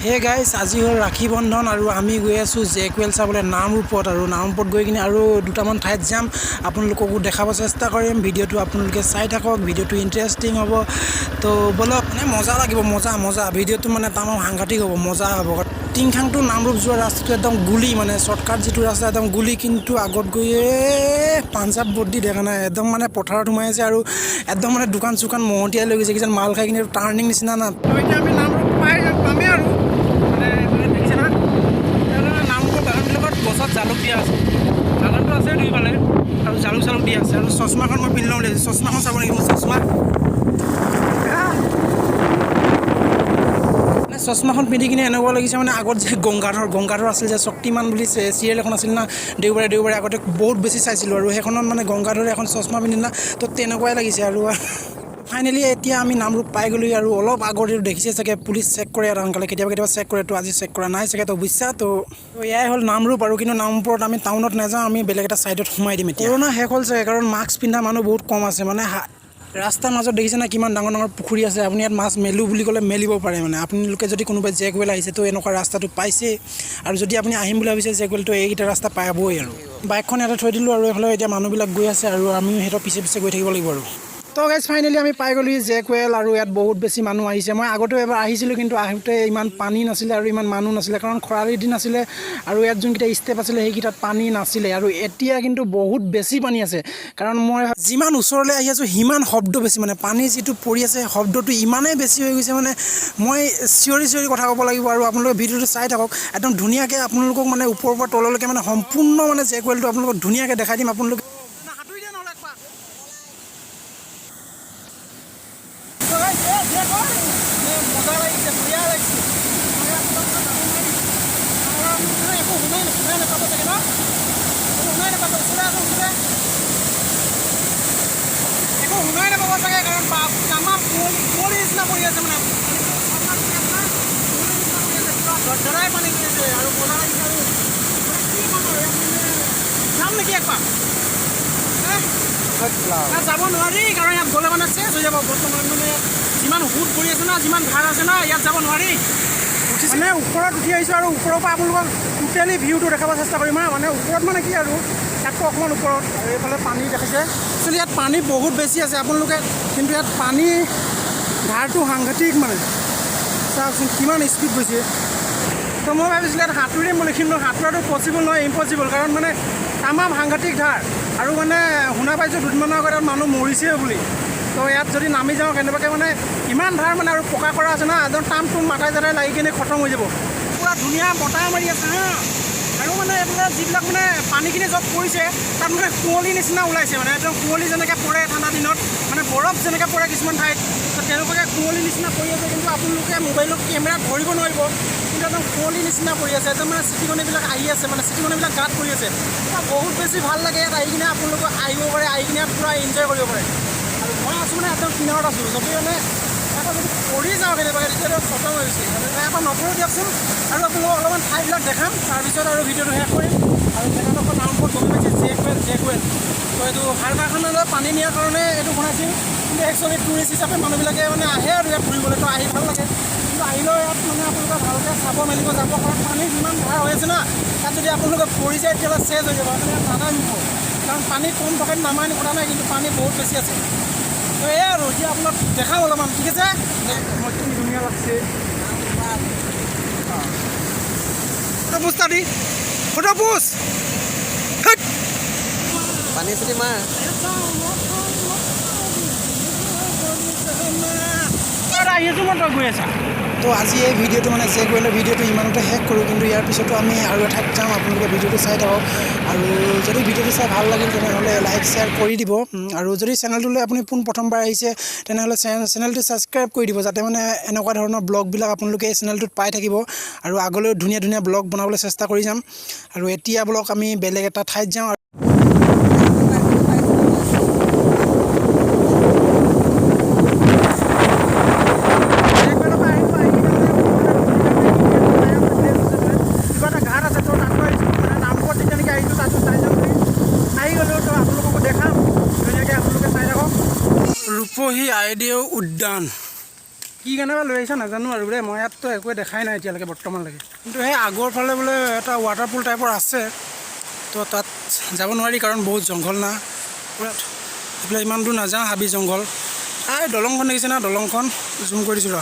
hey guys আজি হ'ল ৰাখী বন্ধন আৰু আমি গৈ আছোঁ জেকৱেল চাবলৈ নামৰূপত আৰু নামৰূপত গৈ কিনে আৰু দুটামান ঠাইত যাম আপোনালোককো দেখাব চেষ্টা কৰিম ভিডিঅ'টো আপোনালোকে চাই থাকক ভিডিঅ'টো ইণ্টাৰেষ্টিং হ'ব তো বলক মানে মজা লাগিব মজা ভিডিঅ'টো মানে তামাম সাংঘাতিক হ'ব মজা হ'ব টিংখাংটো নামৰূপ যোৱা ৰাস্তাটো একদম গুলি মানে শ্বৰ্টকাট যিটো ৰাস্তা একদম গুলি কিন্তু আগত গৈয়ে পাঞ্জাৱ বৰ্ডি দেখা নাই একদম মানে পথাৰত সোমাই আছে আৰু একদম মানে দোকান চোকান মহতিয়াই লৈ গৈছে কিছুমান মাল খাই কিনে টাৰ্ণিং নিচিনা না এতিয়া আমি নামৰূপ পামেই আৰু গছত জালুক দিয়া আছে বাগানটো আছে দুইফালে আৰু জালুক দিয়া আছে আৰু চশমাখন মই পিন্ধি লওঁ চশমাখন চাব লাগিব চশমা চশমাখন পিন্ধি কিনে এনেকুৱা লাগিছে মানে আগত যে গংগাধৰ আছিল যে শক্তিমান বুলি চিৰিয়েল এখন আছিল না দেওবাৰে আগতে বহুত বেছি চাইছিলোঁ আৰু সেইখনত মানে গংগাধৰে এখন চশমা পিন্ধি না তো তেনেকুৱাই লাগিছে আৰু ফাইনেলি এতিয়া আমি নামৰূপ পাই গ'লো আৰু অলপ আগতে দেখিছে চাগে পুলিচ চেক কৰে আৰু সোনকালে কেতিয়াবা চেক কৰে তো আজি চেক কৰা নাই চাগে তো বুজিছা তো এয়াই হ'ল নামৰূপ আৰু কিন্তু নামৰূপত আমি টাউনত নাযাওঁ আমি বেলেগ এটা ছাইডত সোমাই দিম এতিয়া কৰোণা শেষ হ'ল চাগে কাৰণ মাস্ক পিন্ধা মানুহ বহুত কম আছে মানে ৰাস্তাৰ মাজত দেখিছে না কিমান ডাঙৰ পুখুৰী আছে আপুনি ইয়াত মাছ মেলোঁ বুলি ক'লে মেলিব পাৰে মানে আপোনালোকে যদি কোনোবাই জেকৱেল আহিছে তো এনেকুৱা ৰাস্তাটো পাইছে আৰু যদি আপুনি আহিম বুলি ভাবিছে জেকৱেলটো এইকেইটা ৰাস্তা পাবই আৰু বাইকখন ইয়াতে থৈ দিলোঁ আৰু এইফালে এতিয়া মানুহবিলাক গৈ আছে আৰু আমি সিহঁতৰ পিছে গৈ থাকিব লাগিব আৰু তো গাইজ ফাইনেলি আমি পাই গ'লো জেকৱেল আৰু ইয়াত বহুত বেছি মানুহ আহিছে মই আগতেও এবাৰ আহিছিলোঁ কিন্তু আহোঁতে ইমান পানী নাছিলে আৰু ইমান মানুহ নাছিলে কাৰণ খৰালিৰ দিন আছিলে আৰু ইয়াত যোনকেইটা ষ্টেপ আছিলে সেইকেইটাত পানী নাছিলে আৰু এতিয়া কিন্তু বহুত বেছি পানী আছে কাৰণ মই যিমান ওচৰলৈ আহি আছোঁ সিমান শব্দ বেছি মানে পানী যিটো পৰি আছে শব্দটো ইমানেই বেছি হৈ গৈছে মানে মই চিঞৰি কথা ক'ব লাগিব আৰু আপোনালোকে ভিডিঅ'টো চাই থাকক একদম ধুনীয়াকৈ আপোনালোকক মানে ওপৰৰ পৰা তললৈকে মানে সম্পূৰ্ণ মানে জেকৱেলটো আপোনালোকক ধুনীয়াকৈ দেখাই দিম আপোনালোকে মজা লাগিছে বঢ়িয়া লাগিছে একো শুনাই নাপাব চাগে ন একো শুনাই নাপাব চাগে কাৰণ আমাৰ কুঁৱলী নিচিনা পৰি আছে মানে দৰাই পানী কৰি আছে আৰু মজা লাগিছে আৰু কি ক'ম আৰু যাম নেকি একবাৰ যাব নোৱাৰি কাৰণ ইয়াত গ'লে মানে চেঞ্জ হৈ যাব বৰ্তমান মানে যিমান সুত পৰি আছে না যিমান ধাৰ আছে না ইয়াত যাব নোৱাৰি মানে ওপৰত উঠি আহিছোঁ আৰু ওপৰৰ পৰা আপোনালোকক টোটেলি ভিউটো দেখাব চেষ্টা কৰিম মানে ওপৰত মানে কি আৰু ইয়াতকৈ অকণমান ওপৰত আৰু এইফালে পানী দেখিছে একচুৱেলি ইয়াত পানী বহুত বেছি আছে আপোনালোকে কিন্তু ইয়াত পানী ধাৰটো সাংঘাতিক মানে চাওকচোন কিমান স্পীড গৈছে তো মই ভাবিছিলোঁ ইয়াত সাঁতুৰিম বুলি কিন্তু সাঁতোৰাটো পচিবল নহয় ইম্পচিবল কাৰণ মানে তামাম সাংঘাতিক ধাৰ আৰু মানে শুনা পাইছোঁ দুদিনমানৰ আগত মানুহ মৰিছে বুলি তো ইয়াত যদি নামি যাওঁ কেনেবাকৈ মানে ইমান ধাৰ মানে আৰু পকা কৰা আছে না একদম টান মাথাই চাথাই লাগি কিনে খতম হৈ যাব পূৰা ধুনীয়া বতাহ মাৰি আছে হা আৰু মানে এইফালে যিবিলাক মানে পানীখিনি য'ত পৰিছে তাত মানে কুঁৱলী নিচিনা ওলাইছে মানে একদম কুঁৱলী যেনেকৈ পৰে ঠাণ্ডা দিনত মানে বৰফ যেনেকৈ পৰে কিছুমান ঠাইত তেনেকুৱাকৈ কুঁৱলী নিচিনা পৰি আছে কিন্তু আপোনালোকে মোবাইলত কেমেৰাত ধৰিব নোৱাৰিব কিন্তু একদম কুঁৱলী নিচিনা পৰি আছে একদম মানে চিটিকণিবিলাক আহি আছে মানে চিটিকণিবিলাক গাত পৰি আছে বহুত বেছি ভাল লাগে ইয়াত আহি কিনে আপোনালোকে আহিব পাৰে আহি কিনে পূৰা এনজয় কৰিব পাৰে আৰু মই আছোঁ মানে একদম কিনাৰত আছোঁ যদি মানে এটা যদি পৰি যাওঁ কেনেবাকৈ তেতিয়াতো খতম হৈ গৈছে এবাৰ নপৰোঁ দিয়কচোন আৰু আপোনালোকক অলপমান ঠাইবিলাক দেখাম তাৰপিছত আৰু ভিডিঅ'টো শেষ কৰিম আৰু জেগাডোখৰ নামৰূপত গম পাইছে জেকৱেল তো এইটো হাৰবাৰখনলৈ পানী নিয়াৰ কাৰণে এইটো বনাইছিল কিন্তু একচুৱেলি টুৰিষ্ট হিচাপে মানুহবিলাকে মানে আহে আৰু ইয়াত ফুৰিবলৈ তো আহি ভাল লাগে কিন্তু আহিলেও ইয়াত মানে আপোনালোকে ভালকৈ চাব মেলিব যাব কাৰণ পানী যিমান ধাৰ হৈ আছে না তাত যদি আপোনালোকে পৰি যায় তেতিয়াহ'লে চেঞ্জ হৈ যাব আপোনালোকে নানামিব কাৰণ পানী কম থকাত নামাই কথা নাই কিন্তু পানী বহুত বেছি আছে তো এয়াই আৰু এতিয়া আপোনাক দেখাম অলপমান ঠিক আছে কি ধুনীয়া লাগছে ফটো দি ফটো পোচ পানী চুটি মাৰ আহি আছোঁ মই তই গৈ আছা তো আজি এই ভিডিঅ'টো মানে জেকৱেলৰ ভিডিঅ'টো ইমানতে শেষ কৰোঁ কিন্তু ইয়াৰ পিছতো আমি আৰু এঠাইত যাম আপোনালোকে ভিডিঅ'টো চাই থাকক আৰু যদি ভিডিঅ'টো চাই ভাল লাগিল তেনেহ'লে লাইক শ্বেয়াৰ কৰি দিব আৰু যদি চেনেলটোলৈ আপুনি প্ৰথমবাৰ আহিছে তেনেহ'লে চেনেলটো ছাবস্ক্ৰাইব কৰি দিব যাতে মানে এনেকুৱা ধৰণৰ ব্লগবিলাক আপোনালোকে এই চেনেলটোত পাই থাকিব আৰু আগলৈ ধুনীয়া ব্লগ বনাবলৈ চেষ্টা কৰি যাম আৰু এতিয়া ব্লগ আমি বেলেগ এটা ঠাইত যাওঁ ৰূপহী আইডিঅ' উদ্যান কি কাৰণে বা লৈ আহিছা নাজানো আৰু ৰে মই ইয়াততো একোৱে দেখাই নাই এতিয়ালৈকে বৰ্তমানলৈকে কিন্তু সেই আগৰ ফালে বোলে এটা ৱাটাৰপুল টাইপৰ আছে তো তাত যাব নোৱাৰি কাৰণ বহুত জংঘল না পুৰা এইফালে ইমান দূৰ নাযাওঁ হাবি জংঘল দলংখন দেখিছে না দলংখন জুম কৰি দিছোঁ ৰ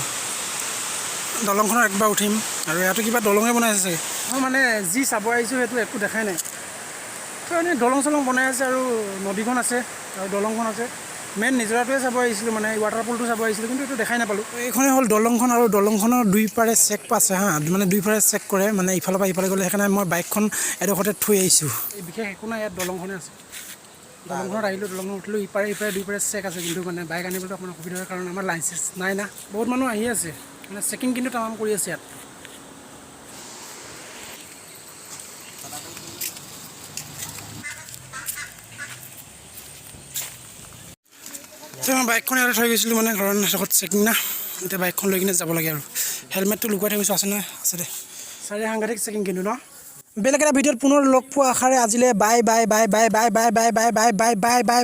দলংখনত একবাৰ উঠিম আৰু ইয়াতো কিবা দলঙে বনাই আছে চাগে মই মানে যি চাব আহিছোঁ সেইটো একো দেখাই নাই তো এনেই দলং চলং বনাই আছে আৰু নদীখন আছে আৰু দলংখন আছে মেইন নিজৰাটোৱে চাব আহিছিলোঁ মানে ৱাটাৰপুলটো চাব আহিছিলোঁ কিন্তু এইটো দেখাই নাপালোঁ এইখনেই হ'ল দলংখন আৰু দলংখনৰ দুই পাৰে চেক আছে হা মানে দুই পাৰে চেক কৰে মানে ইফালৰ পৰা ইফালে গ'লে সেইকাৰণে মই বাইকখন এডোখৰতে থৈ আহিছোঁ এই বিশেষ একো নাই ইয়াত দলংখনে আছে দলংখনত আহিলোঁ দলংখন উঠিলোঁ ইপাৰে দুই পাৰে চেক আছে কিন্তু মানে বাইক আনিবলৈ অকণমান অসুবিধা হয় কাৰণ আমাৰ লাইচেঞ্চ নাই না বহুত মানুহ আহি আছে মানে চেকিং কিন্তু তামাম কৰি আছে ইয়াত মই বাইকখন ইয়াতে থৈ গৈছিলোঁ মানে ঘৰৰ এডোখৰত চেকিং না এতিয়া বাইকখন লৈ কিনে যাব লাগে আৰু হেলমেটটো লুকুৱাই থৈ গৈছোঁ আছে নাই আছে দে চাৰি সাংঘাতিক চেকিং কিন্তু ন বেলেগ এটা ভিডিঅ'ত পুনৰ লগ পোৱা আশাৰে আজিলৈ bye bye bye bye bye bye bye bye bye bye bye bye